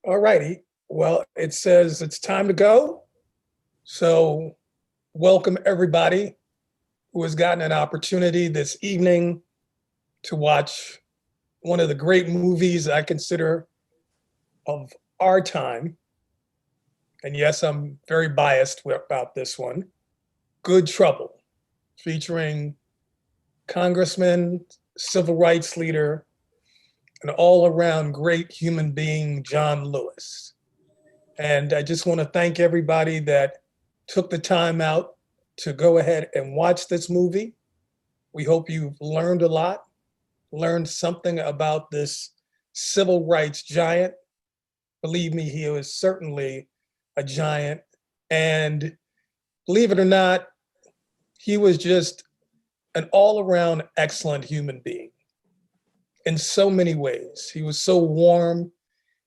All righty. Well, it says it's time to go. So welcome everybody who has gotten an opportunity this evening to watch one of the great movies I consider of our time. And yes, I'm very biased about this one. Good Trouble, featuring Congressman, civil rights leader, an all-around great human being, John Lewis. And I just want to thank everybody that took the time out to go ahead and watch this movie. We hope you've learned a lot, learned something about this civil rights giant. Believe me, he was certainly a giant. And believe it or not, he was just an all-around excellent human being in so many ways. He was so warm,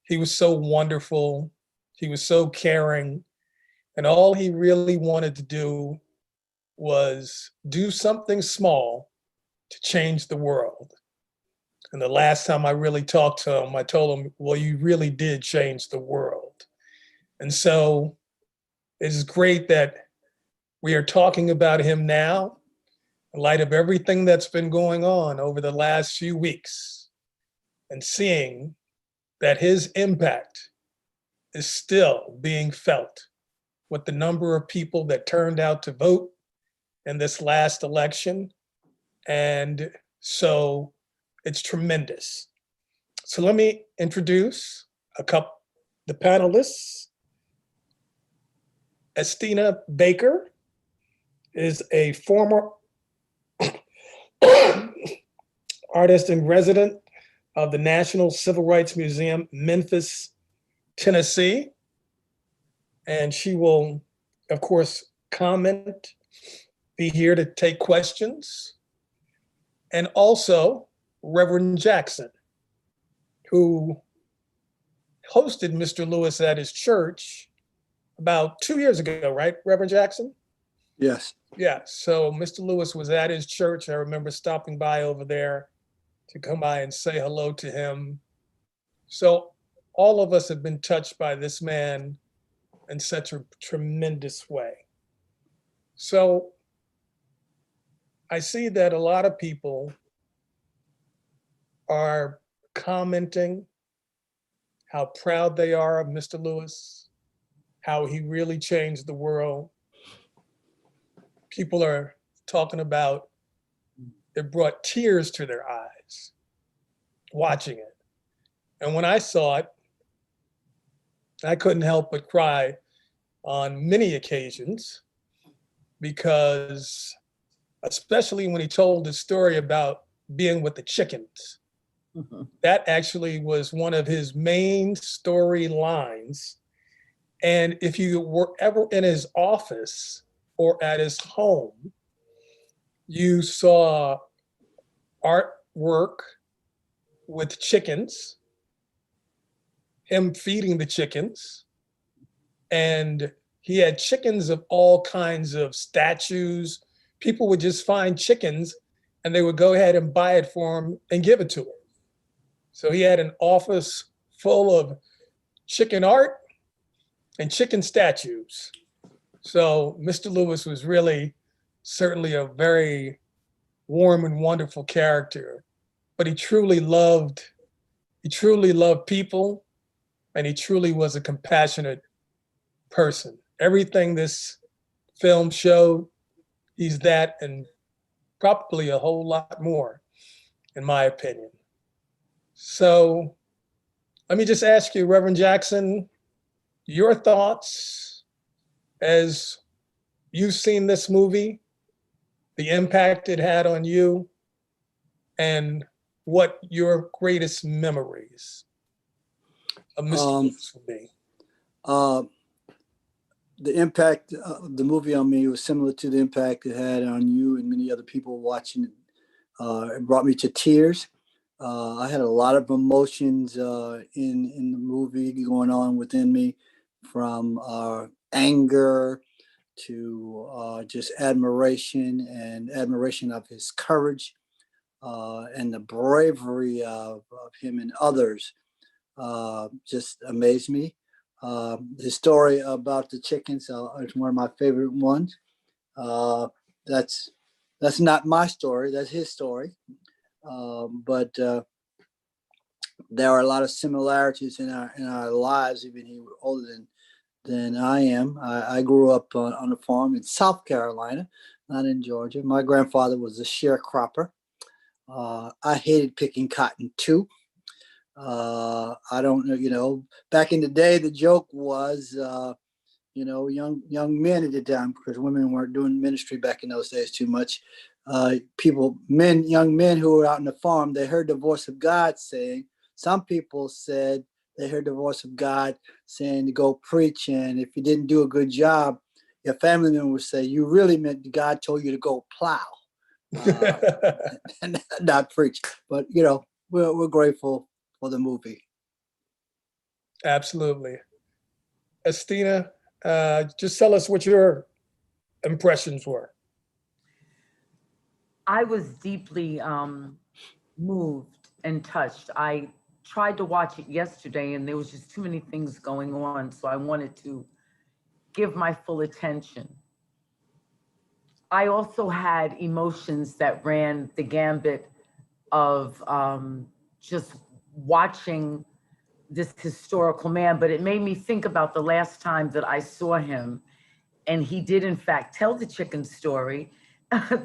he was so wonderful, he was so caring, and all he really wanted to do was do something small to change the world. And the last time I really talked to him, I told him, well, you really did change the world. And so it's great that we are talking about him now in light of everything that's been going on over the last few weeks, and seeing that his impact is still being felt with the number of people that turned out to vote in this last election. And so it's tremendous. So let me introduce the panelists. Estina Baker is a former artist in resident of the National Civil Rights Museum, Memphis, Tennessee. And she will, of course, comment, be here to take questions. And also Reverend Jackson, who hosted Mr. Lewis at his church about 2 years ago, right, Reverend Jackson? Yes. Yeah, so Mr. Lewis was at his church. I remember stopping by over there to come by and say hello to him. So all of us have been touched by this man in such a tremendous way. So I see that a lot of people are commenting how proud they are of Mr. Lewis, how he really changed the world. People are talking about it brought tears to their eyes watching it. And when I saw it, I couldn't help but cry on many occasions, because especially when he told the story about being with the chickens. Mm-hmm. That actually was one of his main storylines. And if you were ever in his office or at his home, you saw artwork with chickens, him feeding the chickens, and he had chickens of all kinds of statues. People would just find chickens and they would go ahead and buy it for him and give it to him. So he had an office full of chicken art and chicken statues. So Mr. Lewis was really certainly a very warm and wonderful character, but he truly loved people, and he truly was a compassionate person. Everything this film showed, he's that and probably a whole lot more, in my opinion. So let me just ask you, Reverend Jackson, your thoughts as you've seen this movie, the impact it had on you, and what your greatest memories of Mr. Lewis would be. The impact of the movie on me was similar to the impact it had on you and many other people watching it. It brought me to tears. I had a lot of emotions in the movie going on within me, from anger to just admiration of his courage and the bravery of him and others just amazed me. His story about the chickens is one of my favorite ones. That's not my story. That's his story. But there are a lot of similarities in our lives. Even he was older than I am. I grew up on a farm in South Carolina, not in Georgia. My grandfather was a sharecropper. I hated picking cotton too. I don't know, back in the day, the joke was, young men at the time, because women weren't doing ministry back in those days too much. Young men who were out in the farm, they heard the voice of God saying, some people said they heard the voice of God saying to go preach. And if you didn't do a good job, your family member would say, you really meant God told you to go plow and not preach. But, we're grateful for the movie. Absolutely. Estina, just tell us what your impressions were. I was deeply moved and touched. I tried to watch it yesterday and there was just too many things going on. So I wanted to give my full attention. I also had emotions that ran the gambit of just watching this historical man, but it made me think about the last time that I saw him. And he did, in fact, tell the chicken story.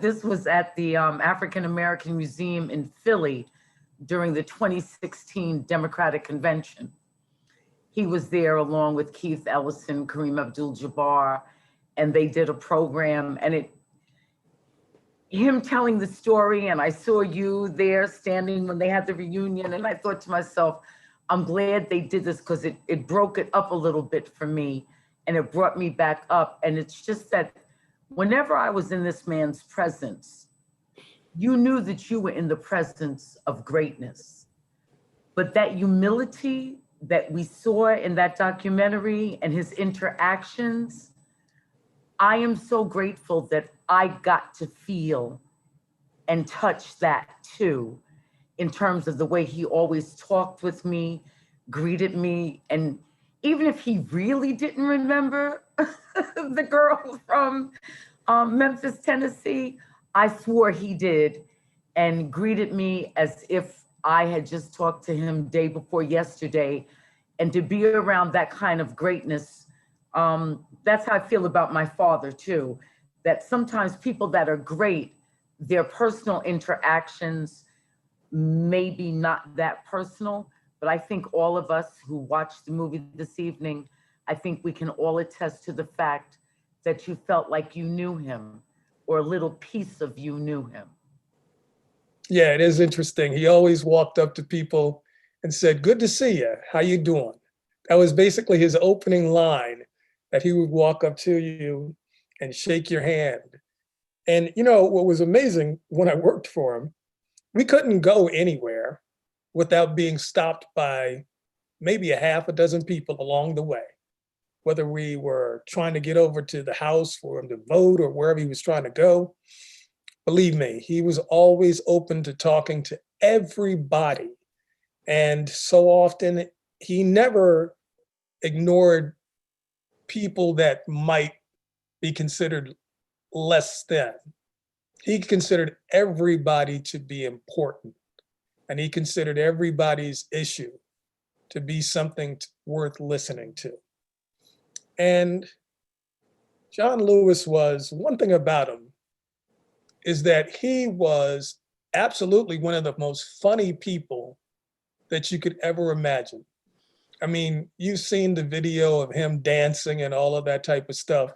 This was at the African American Museum in Philly during the 2016 Democratic Convention. He was there along with Keith Ellison, Kareem Abdul-Jabbar, and they did a program. And him telling the story, and I saw you there standing when they had the reunion, and I thought to myself, I'm glad they did this because it broke it up a little bit for me and it brought me back up. And it's just that whenever I was in this man's presence, you knew that you were in the presence of greatness. But that humility that we saw in that documentary and his interactions, I am so grateful that I got to feel and touch that too, in terms of the way he always talked with me, greeted me. And even if he really didn't remember the girl from Memphis, Tennessee, I swore he did, and greeted me as if I had just talked to him day before yesterday. And to be around that kind of greatness, that's how I feel about my father too, that sometimes people that are great, their personal interactions maybe not that personal, but I think all of us who watched the movie this evening, I think we can all attest to the fact that you felt like you knew him, or a little piece of you knew him. Yeah, it is interesting. He always walked up to people and said, good to see you. How you doing? That was basically his opening line, that he would walk up to you and shake your hand. And what was amazing when I worked for him, we couldn't go anywhere without being stopped by maybe a half a dozen people along the way, whether we were trying to get over to the house for him to vote or wherever he was trying to go. Believe me, he was always open to talking to everybody. And so often he never ignored people that might be considered less than. He considered everybody to be important. And he considered everybody's issue to be something worth listening to. And John Lewis was, one thing about him is that he was absolutely one of the most funny people that you could ever imagine. I mean, you've seen the video of him dancing and all of that type of stuff.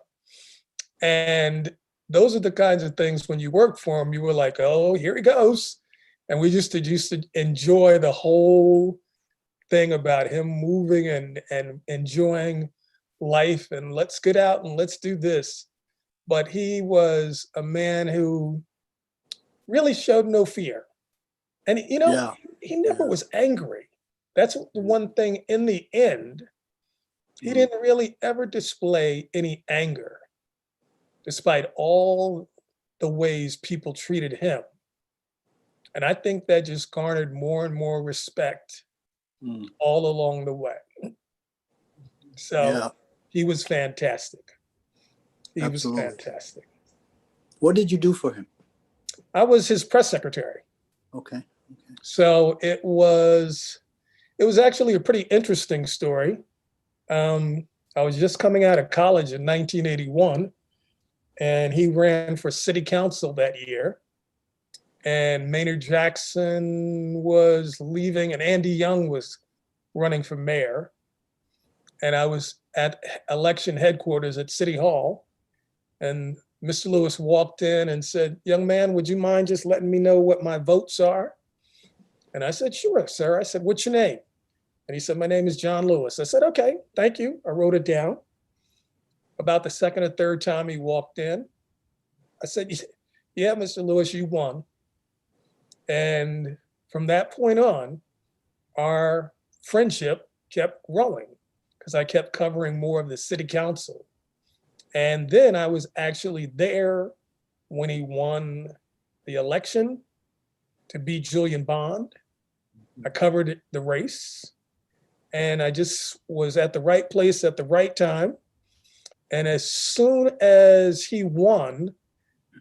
And those are the kinds of things when you work for him, you were like, oh, here he goes. And we used to enjoy the whole thing about him moving and enjoying life and let's get out and let's do this. But he was a man who really showed no fear. And he never was angry. That's the one thing in the end, he didn't really ever display any anger, despite all the ways people treated him. And I think that just garnered more and more respect all along the way. So Yeah, he was fantastic. He absolutely. was fantastic. What did you do for him? I was his press secretary. Okay. So it was actually a pretty interesting story. I was just coming out of college in 1981, and he ran for city council that year. And Maynard Jackson was leaving, and Andy Young was running for mayor. And I was at election headquarters at City Hall, and Mr. Lewis walked in and said, "Young man, would you mind just letting me know what my votes are?" And I said, "Sure, sir." I said, "What's your name?" And he said, "My name is John Lewis." I said, "Okay, thank you." I wrote it down. About the second or third time he walked in, I said, "Yeah, Mr. Lewis, you won." And from that point on, our friendship kept growing because I kept covering more of the city council. And then I was actually there when he won the election to beat Julian Bond. I covered the race, and I just was at the right place at the right time. And as soon as he won,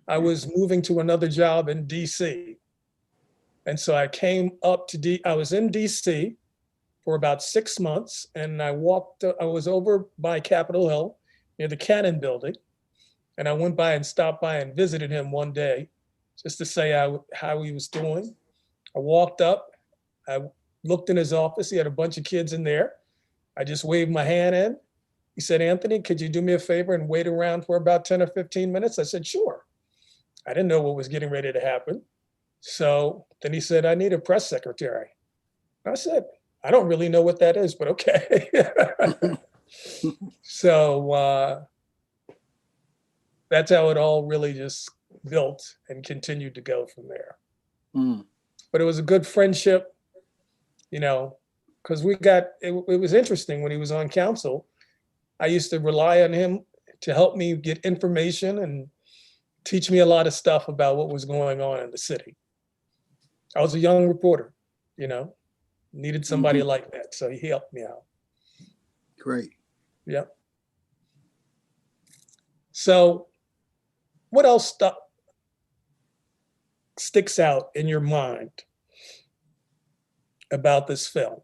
I was moving to another job in DC. And so I came up to I was in DC for about 6 months, and I was over by Capitol Hill near the Cannon building. And I went by and stopped by and visited him one day just to say how he was doing. I walked up, I looked in his office. He had a bunch of kids in there. I just waved my hand in. He said, "Anthony, could you do me a favor and wait around for about 10 or 15 minutes? I said, "Sure." I didn't know what was getting ready to happen. So then he said, "I need a press secretary." I said, "I don't really know what that is, but okay." So that's how it all really just built and continued to go from there. But it was a good friendship, because it was interesting when he was on council. I used to rely on him to help me get information and teach me a lot of stuff about what was going on in the city. I was a young reporter, needed somebody like that. So he helped me out. Great. Yep. So what else sticks out in your mind about this film?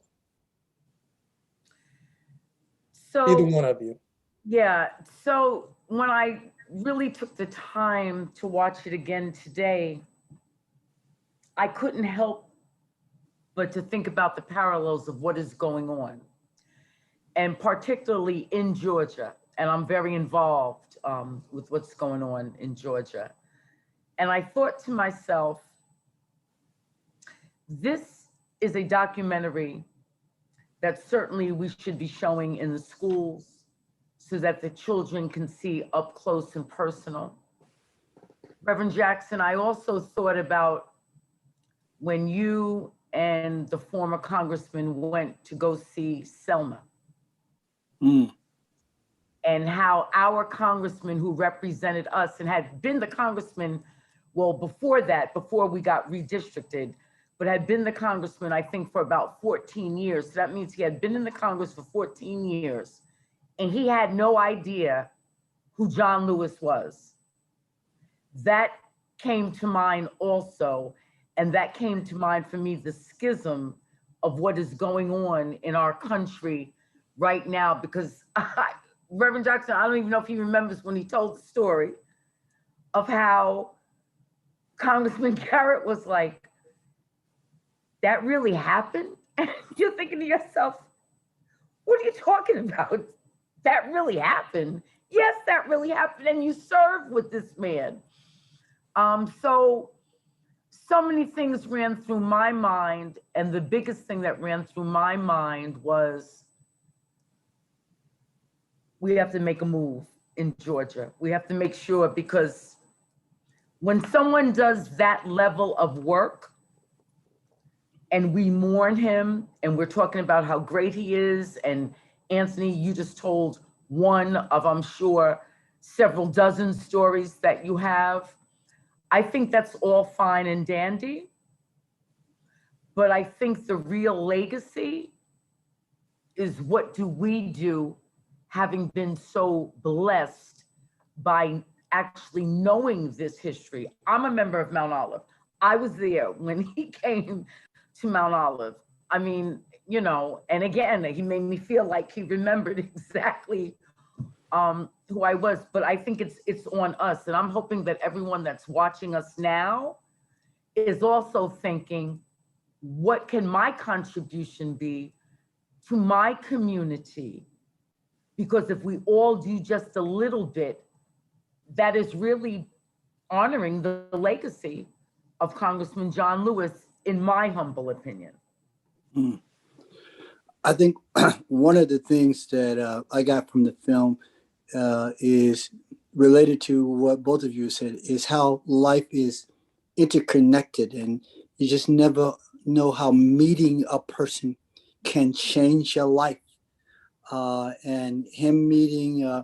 So Either one of you. yeah, so when I really took the time to watch it again today, I couldn't help but to think about the parallels of what is going on, and particularly in Georgia. And I'm very involved with what's going on in Georgia. And I thought to myself, this is a documentary that certainly we should be showing in the schools so that the children can see up close and personal. Reverend Jackson, I also thought about when you and the former congressman went to go see Selma. And how our congressman who represented us and had been the congressman, well, before that, before we got redistricted, but had been the congressman, I think, for about 14 years. So that means he had been in the Congress for 14 years. And he had no idea who John Lewis was. That came to mind also. And that came to mind for me, the schism of what is going on in our country right now, because Reverend Jackson, I don't even know if he remembers when he told the story of how Congressman Garrett was like, "That really happened?" And you're thinking to yourself, what are you talking about? That really happened? Yes, that really happened. And you served with this man. So many things ran through my mind. And the biggest thing that ran through my mind was, we have to make a move in Georgia. We have to make sure, because when someone does that level of work and we mourn him and we're talking about how great he is, and Anthony, you just told one of, I'm sure, several dozen stories that you have. I think that's all fine and dandy, but I think the real legacy is what do we do, having been so blessed by actually knowing this history. I'm a member of Mount Olive. I was there when he came to Mount Olive. I mean, you know, and again, he made me feel like he remembered exactly who I was. But I think it's on us, and I'm hoping that everyone that's watching us now is also thinking, what can my contribution be to my community? Because if we all do just a little bit, that is really honoring the legacy of Congressman John Lewis, in my humble opinion. Mm. I think one of the things that I got from the film is related to what both of you said, is how life is interconnected, and you just never know how meeting a person can change your life. And him meeting,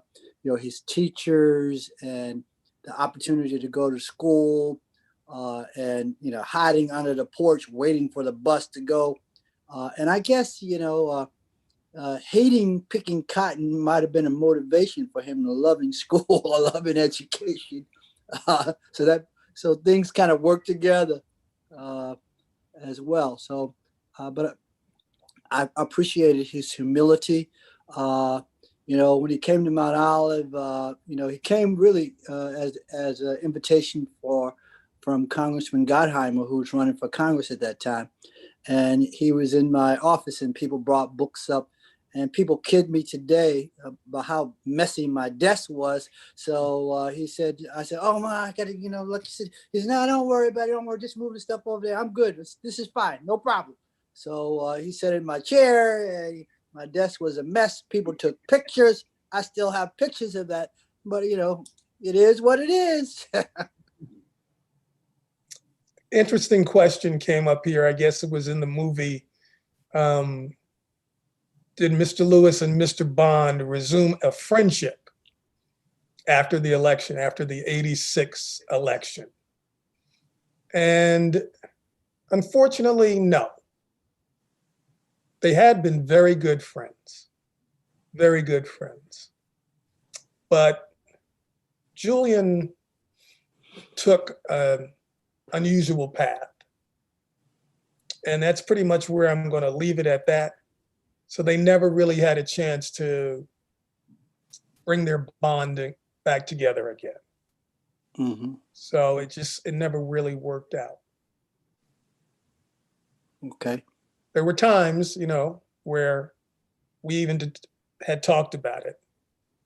his teachers, and the opportunity to go to school, and hiding under the porch waiting for the bus to go. And I guess hating picking cotton might have been a motivation for him to loving school or loving education. So things kind of work together as well. So, but I appreciated his humility. When he came to Mount Olive, he came really as an invitation from Congressman Gottheimer, who was running for Congress at that time. And he was in my office, and people brought books up, and people kid me today about how messy my desk was. So I said, oh my, I gotta, like you said, he said, no, don't worry about it. Don't worry, just move the stuff over there. I'm good. This is fine. No problem. So he sat in my chair, and my desk was a mess. People took pictures. I still have pictures of that, but it is what it is. Interesting question came up here. I guess it was in the movie. Did Mr. Lewis and Mr. Bond resume a friendship after the election, after the '86 election? And unfortunately, no. They had been very good friends, very good friends. But Julian took an unusual path. And that's pretty much where I'm going to leave it at that. So they never really had a chance to bring their bonding back together again. Mm-hmm. So it never really worked out. Okay. There were times, where we even had talked about it.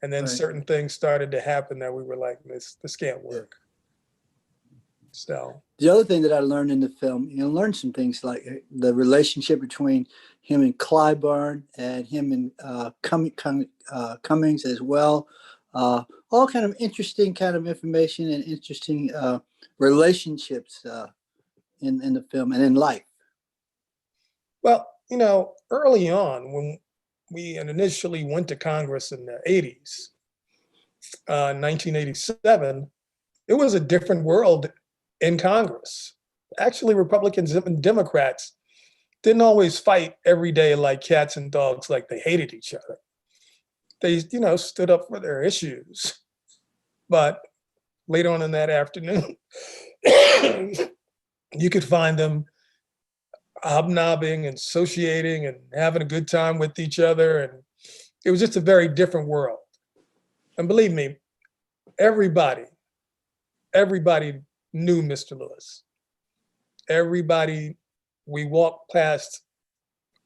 And then Right. certain things started to happen that we were like, this can't work. So the other thing that I learned in the film, learned some things like the relationship between him and Clyburn, and him and Cummings as well. All kind of interesting kind of information and interesting relationships in the film and in life. Well, early on when we initially went to Congress in the 80s, 1987, it was a different world in Congress. Actually, Republicans and Democrats didn't always fight every day like cats and dogs, like they hated each other. They, stood up for their issues. But later on in that afternoon, you could find them hobnobbing and associating and having a good time with each other. And it was just a very different world. And believe me, everybody knew Mr. Lewis. Everybody, we walked past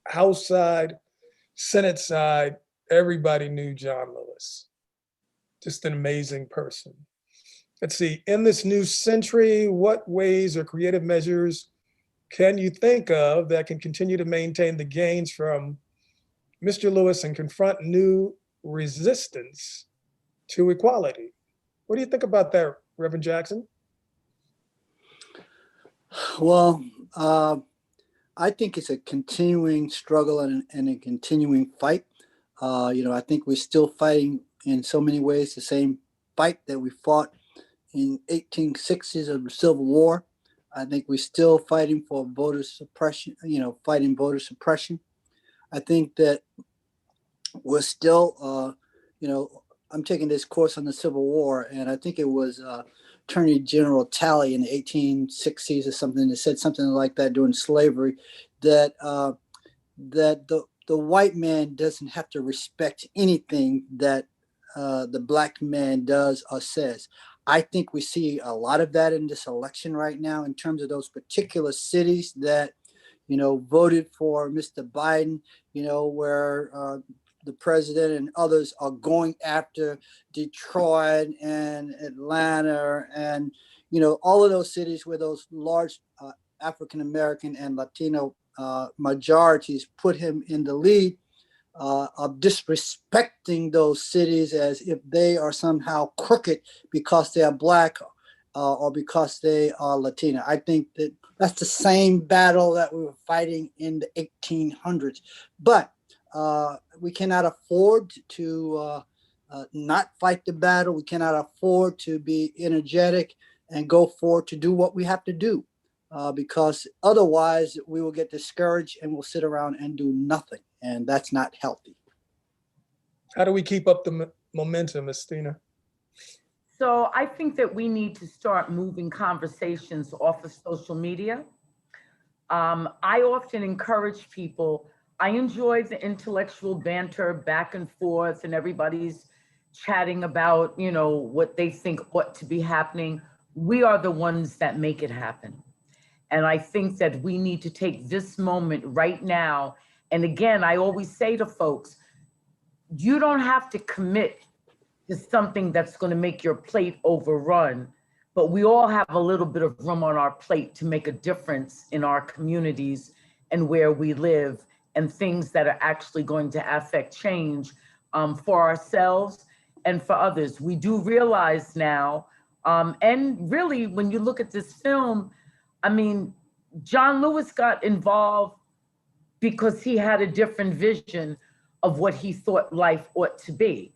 House side, Senate side, everybody knew John Lewis. Just an amazing person. Let's see, in this new century, what ways or creative measures can you think of that can continue to maintain the gains from Mr. Lewis and confront new resistance to equality? What do you think about that, Reverend Jackson? Well, I think it's a continuing struggle and a continuing fight. I think we're still fighting in so many ways the same fight that we fought in 1860s of the Civil War. I think we're still fighting for voter suppression, fighting voter suppression. I think that we're still, I'm taking this course on the Civil War, and I think it was Attorney General Talley in the 1860s or something that said something like that during slavery, that that the white man doesn't have to respect anything that the black man does or says. I think we see a lot of that in this election right now in terms of those particular cities that, voted for Mr. Biden, where the president and others are going after Detroit and Atlanta and, all of those cities where those large African-American and Latino majorities put him in the lead, of disrespecting those cities as if they are somehow crooked because they are black or because they are Latina. I think that that's the same battle that we were fighting in the 1800s. But we cannot afford to not fight the battle. We cannot afford to be energetic and go forward to do what we have to do. Because otherwise we will get discouraged and we'll sit around and do nothing. And that's not healthy. How do we keep up the momentum, Estina? So I think that we need to start moving conversations off of social media. I often encourage people, I enjoy the intellectual banter back and forth and everybody's chatting about, what they think ought to be happening. We are the ones that make it happen. And I think that we need to take this moment right now. And again, I always say to folks, you don't have to commit to something that's going to make your plate overrun, but we all have a little bit of room on our plate to make a difference in our communities and where we live and things that are actually going to affect change for ourselves and for others. We do realize now, and really when you look at this film, I mean, John Lewis got involved because he had a different vision of what he thought life ought to be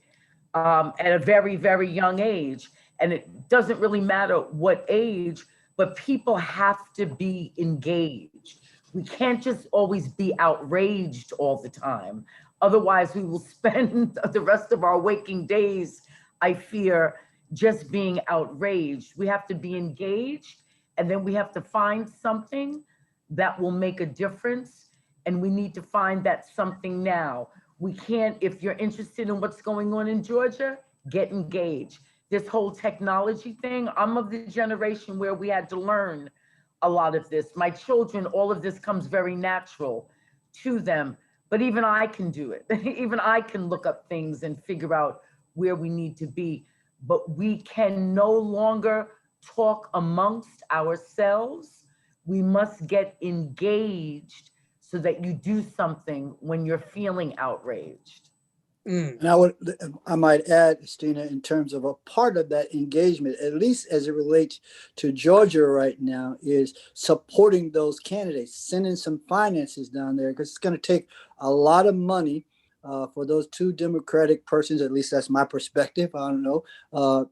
at a very, very young age. And it doesn't really matter what age, but people have to be engaged. We can't just always be outraged all the time. Otherwise, we will spend the rest of our waking days, I fear, just being outraged. We have to be engaged, and then we have to find something that will make a difference. And we need to find that something now. We can't, if you're interested in what's going on in Georgia, get engaged. This whole technology thing, I'm of the generation where we had to learn a lot of this. My children, all of this comes very natural to them, but even I can do it. Even I can look up things and figure out where we need to be, but we can no longer talk amongst ourselves. We must get engaged so that you do something when you're feeling outraged. And I might add, Estina, in terms of a part of that engagement, at least as it relates to Georgia right now, is supporting those candidates, sending some finances down there, because it's going to take a lot of money for those two Democratic persons, at least that's my perspective, I don't know,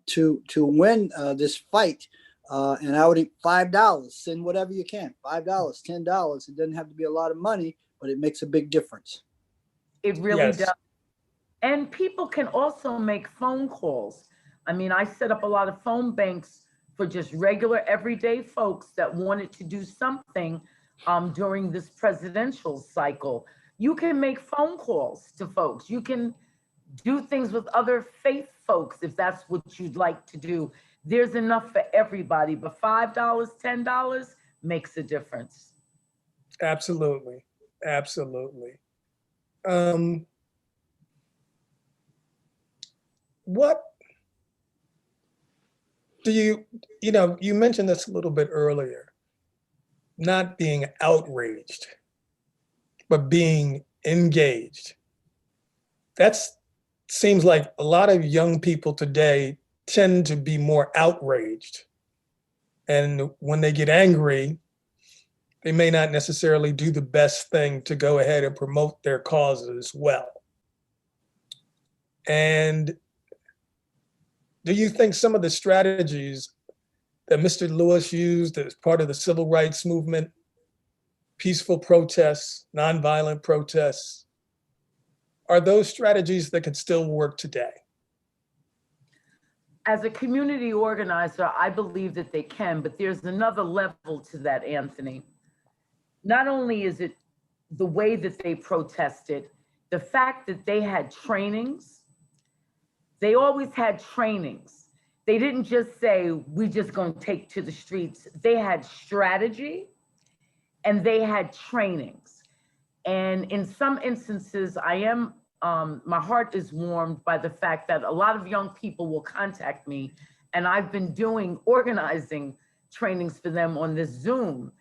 to win this fight. And I would eat $5, send whatever you can, $5, $10. It doesn't have to be a lot of money, but it makes a big difference. It really does. And people can also make phone calls. I mean, I set up a lot of phone banks for just regular everyday folks that wanted to do something during this presidential cycle. You can make phone calls to folks. You can do things with other faith folks if that's what you'd like to do. There's enough for everybody, but $5, $10 makes a difference. Absolutely. Absolutely. What do you mentioned this a little bit earlier, not being outraged, but being engaged. That seems like a lot of young people today tend to be more outraged. And when they get angry, they may not necessarily do the best thing to go ahead and promote their causes well. And do you think some of the strategies that Mr. Lewis used as part of the civil rights movement, peaceful protests, nonviolent protests, are those strategies that can still work today? As a community organizer, I believe that they can, but there's another level to that, Anthony. Not only is it the way that they protested, the fact that they had trainings, they always had trainings. They didn't just say, we just gonna take to the streets. They had strategy and they had trainings. And in some instances, my heart is warmed by the fact that a lot of young people will contact me, and I've been doing organizing trainings for them on this Zoom.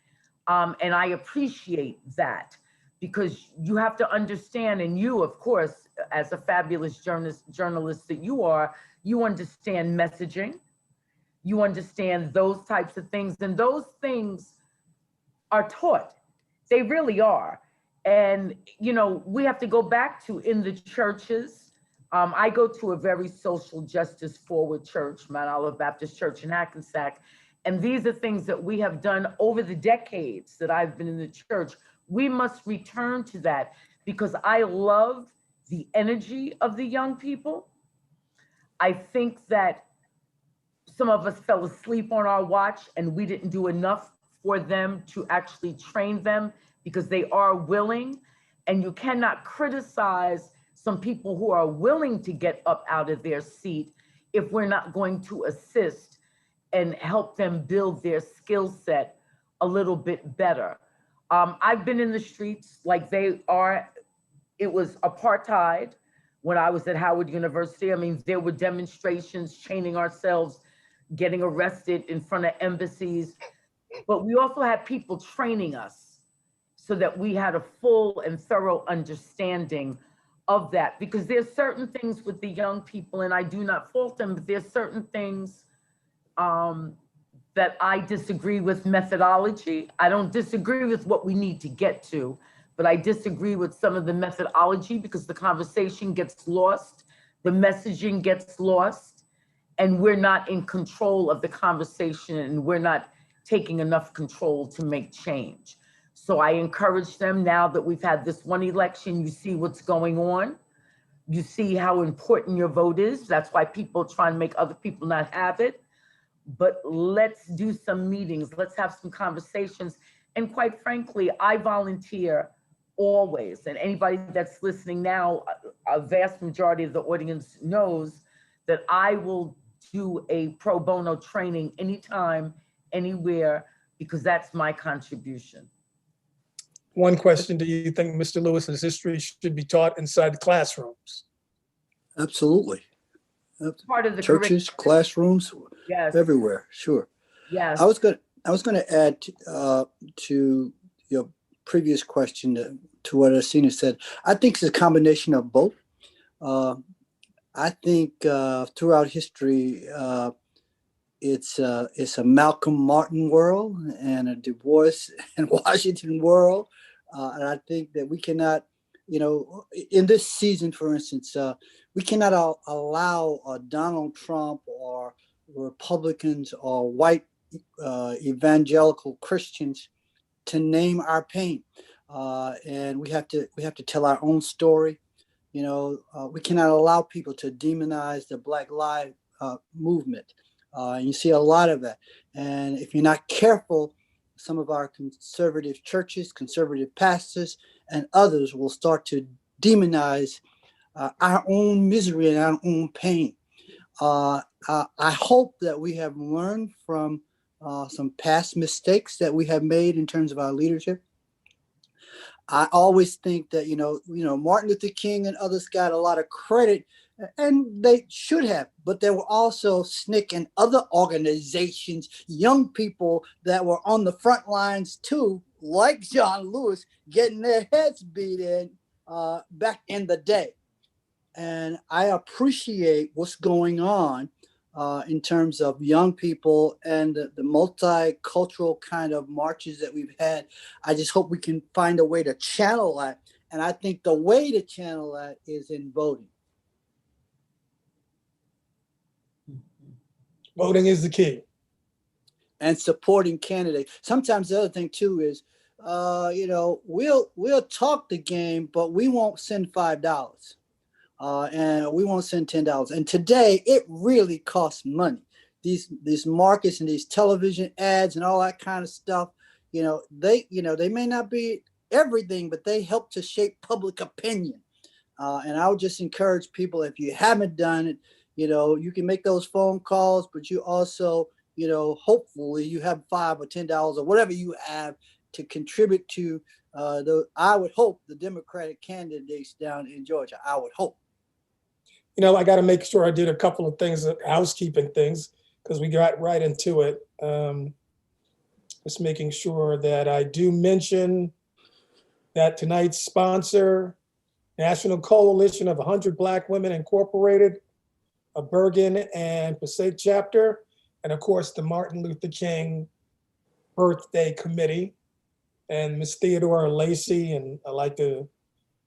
And I appreciate that, because you have to understand, and you, of course, as a fabulous journalist that you are, you understand messaging, you understand those types of things, and those things are taught. They really are. And, you know, we have to go back to in the churches. I go to a very social justice forward church, Mount Olive Baptist Church in Hackensack. And these are things that we have done over the decades that I've been in the church. We must return to that, because I love the energy of the young people. I think that some of us fell asleep on our watch and we didn't do enough for them to actually train them, because they are willing. And you cannot criticize some people who are willing to get up out of their seat if we're not going to assist and help them build their skill set a little bit better. I've been in the streets like they are. It was apartheid when I was at Howard University. I mean, there were demonstrations, chaining ourselves, getting arrested in front of embassies. But we also had people training us so that we had a full and thorough understanding of that. Because there's certain things with the young people, and I do not fault them, but there's certain things that I disagree with methodology. I don't disagree with what we need to get to, but I disagree with some of the methodology, because the conversation gets lost, the messaging gets lost, and we're not in control of the conversation, and we're not taking enough control to make change. So I encourage them, now that we've had this one election, you see what's going on. You see how important your vote is. That's why people try and make other people not have it. But let's do some meetings. Let's have some conversations. And quite frankly, I volunteer always. And anybody that's listening now, a vast majority of the audience knows that I will do a pro bono training anytime, anywhere, because that's my contribution. One question: do you think Mr. Lewis's history should be taught inside the classrooms? Absolutely. Part of the churches, classrooms, yes, everywhere. Sure. Yes. I was going to add to your previous question to what Estina said. I think it's a combination of both. I think throughout history, it's a Malcolm Martin world and a Du Bois and Washington world. And I think that we cannot, in this season, for instance, we cannot allow Donald Trump or Republicans or white evangelical Christians to name our pain. And we have to tell our own story. We cannot allow people to demonize the Black Lives movement. You see a lot of that. And if you're not careful, some of our conservative churches, conservative pastors, and others will start to demonize our own misery and our own pain. I hope that we have learned from some past mistakes that we have made in terms of our leadership. I always think that, Martin Luther King and others got a lot of credit, and they should have, but there were also SNCC and other organizations, young people that were on the front lines too, like John Lewis, getting their heads beat in back in the day. And I appreciate what's going on in terms of young people and the multicultural kind of marches that we've had. I just hope we can find a way to channel that. And I think the way to channel that is in voting. Voting is the key. And supporting candidates. Sometimes the other thing too is, we'll talk the game, but we won't send $5. and we won't send $10. And today it really costs money. These markets and these television ads and all that kind of stuff, they may not be everything, but they help to shape public opinion. And I would just encourage people, if you haven't done it, you can make those phone calls, but you also, hopefully you have $5 or $10 or whatever you have to contribute to I would hope the Democratic candidates down in Georgia. I would hope. I got to make sure I did a couple of things, housekeeping things, because we got right into it. Just making sure that I do mention that tonight's sponsor, National Coalition of 100 Black Women Incorporated, a Bergen and Passaic chapter, and of course the Martin Luther King Birthday Committee, and Miss Theodora Lacey, and I'd like to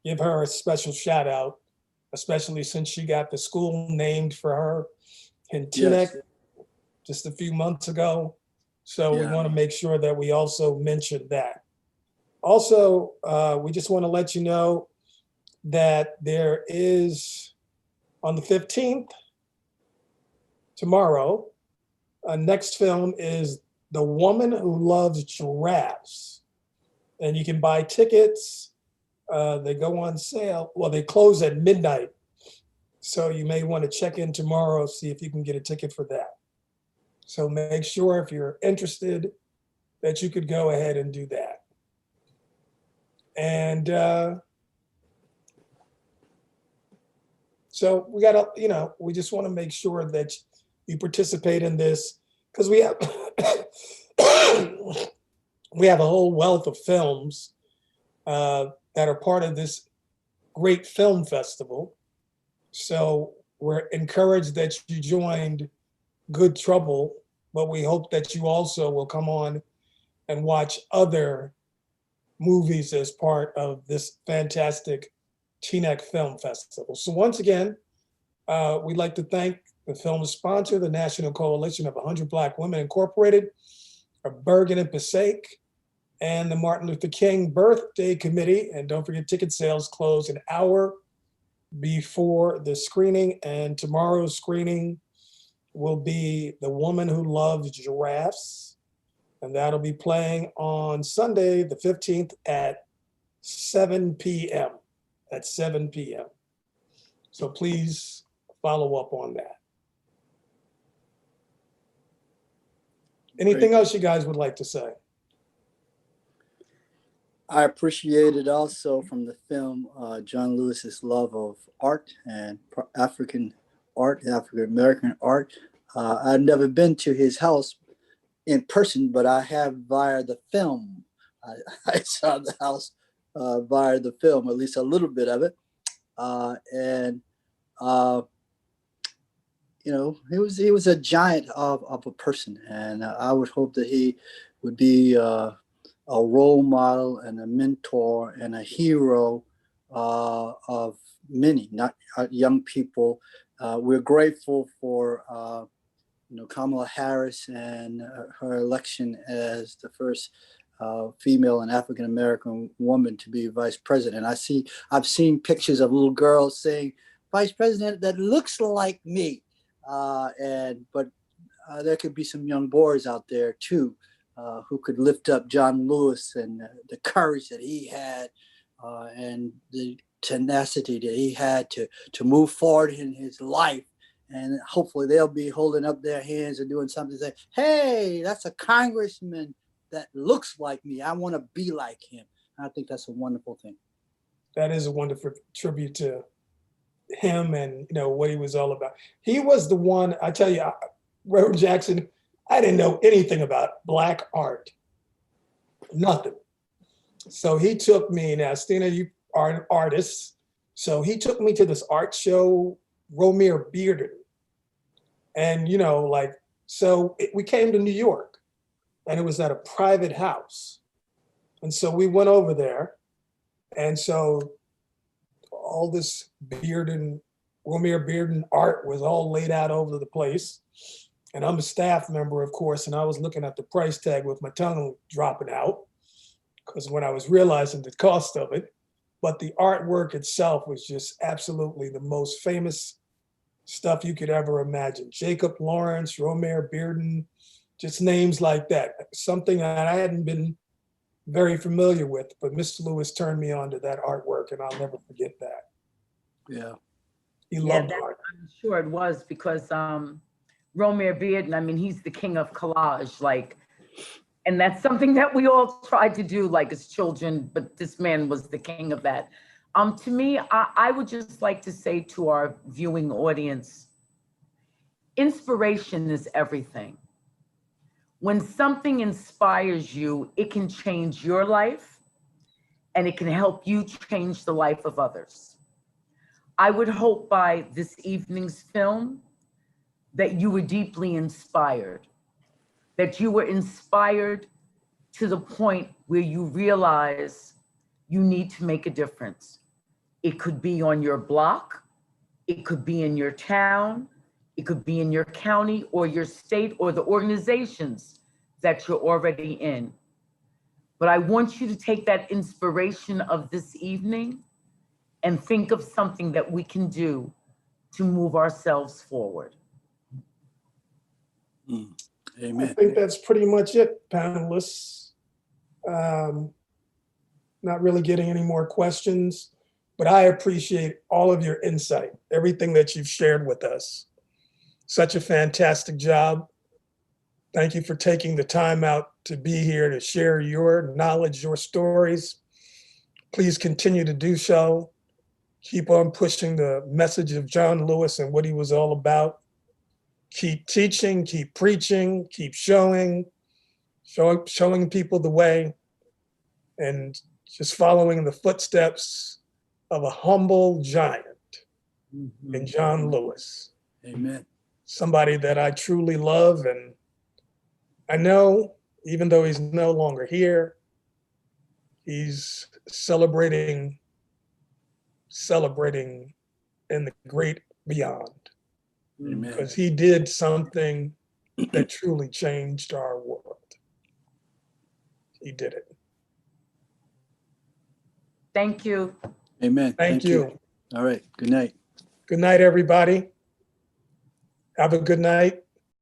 give her a special shout out, especially since she got the school named for her in Teaneck just a few months ago. So we want to make sure that we also mention that. Also, we just want to let you know that there is, on the 15th, tomorrow, next film is The Woman Who Loves Giraffes. And you can buy tickets. They go on sale. Well, they close at midnight. So you may want to check in tomorrow, see if you can get a ticket for that. So make sure, if you're interested, that you could go ahead and do that. And so we got to, we just want to make sure that you participate in this, because we have we have a whole wealth of films that are part of this great film festival. So we're encouraged that you joined Good Trouble, but we hope that you also will come on and watch other movies as part of this fantastic Teaneck Film Festival. So once again, we'd like to thank the film sponsor, the National Coalition of 100 Black Women Incorporated, Bergen and Passaic, and the Martin Luther King Birthday Committee. And don't forget, ticket sales close an hour before the screening. And tomorrow's screening will be The Woman Who Loves Giraffes. And that'll be playing on Sunday, the 15th at 7 p.m. At 7 p.m. So please follow up on that. Anything else you guys would like to say? I appreciated also from the film John Lewis's love of art and African art, African American art. I've never been to his house in person, but I have via the film. I saw the house via the film, at least a little bit of it. He was a giant of a person, and I would hope that he would be a role model and a mentor and a hero of many, not young people. We're grateful for Kamala Harris and her election as the first female and African American woman to be vice president. I've seen pictures of little girls saying, "Vice President that looks like me," but there could be some young boys out there too who could lift up John Lewis and the courage that he had and the tenacity that he had to move forward in his life. And hopefully they'll be holding up their hands and doing something to say, "Hey, that's a congressman that looks like me. I want to be like him." And I think that's a wonderful thing. That is a wonderful tribute to him and what he was all about. He was the one, I tell you, Reverend Jackson, I didn't know anything about Black art, nothing. So he took me, now Estina, you are an artist. So he took me to this art show, Romare Bearden. And, we came to New York and it was at a private house. And so we went over there. And so all this Romare Bearden art was all laid out over the place. And I'm a staff member, of course, and I was looking at the price tag with my tongue dropping out, because when I was realizing the cost of it, but the artwork itself was just absolutely the most famous stuff you could ever imagine. Jacob Lawrence, Romare Bearden, just names like that. Something that I hadn't been very familiar with, but Mr. Lewis turned me on to that artwork, and I'll never forget that. Yeah. He Yeah, loved that, art. I'm sure it was because Romare Bearden, I mean, he's the king of collage, like, and that's something that we all tried to do, like as children, but this man was the king of that. To me, I would just like to say to our viewing audience, inspiration is everything. When something inspires you, it can change your life and it can help you change the life of others. I would hope by this evening's film that you were deeply inspired, that you were inspired to the point where you realize you need to make a difference. It could be on your block, it could be in your town, it could be in your county or your state or the organizations that you're already in. But I want you to take that inspiration of this evening and think of something that we can do to move ourselves forward. Mm. I Amen. think that's pretty much it, panelists. Not really getting any more questions, but I appreciate all of your insight, everything that you've shared with us. Such a fantastic job. Thank you for taking the time out to be here to share your knowledge, your stories. Please continue to do so. Keep on pushing the message of John Lewis and what he was all about. Keep teaching, keep preaching, keep showing people the way, and just following the footsteps of a humble giant in John Lewis. Amen. Somebody that I truly love, and I know, even though he's no longer here, he's celebrating in the great beyond, Amen. because he did something that truly changed our world. He did it. Thank you. Amen. Thank you. All right. Good night. Good night, everybody. Have a good night.